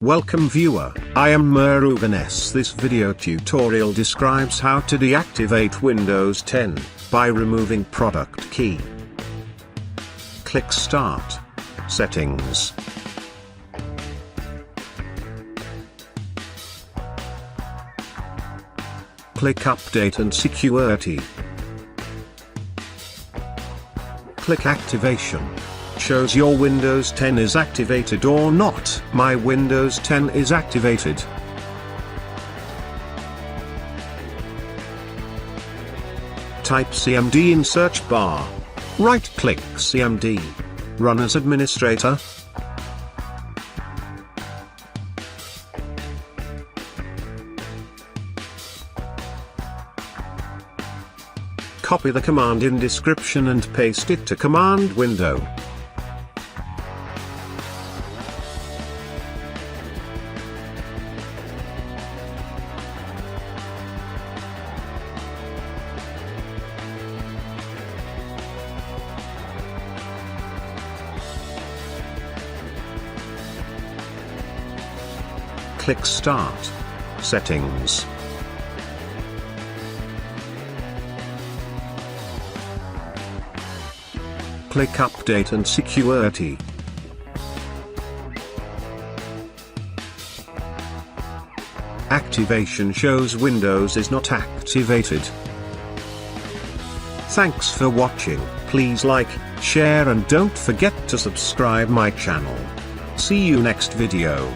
Welcome viewer, I am Murugan. This video tutorial describes how to deactivate Windows 10 by removing product key. Click Start. Settings. Click Update and Security. Click Activation. Shows your Windows 10 is activated or not. My Windows 10 is activated. Type CMD in search bar. Right-click CMD. Run as administrator. Copy the command in description and paste it to command window. Click Start. Settings. Click Update and Security. Activation shows Windows is not activated. Thanks for watching. Please like, share and don't forget to subscribe my channel. See you next video.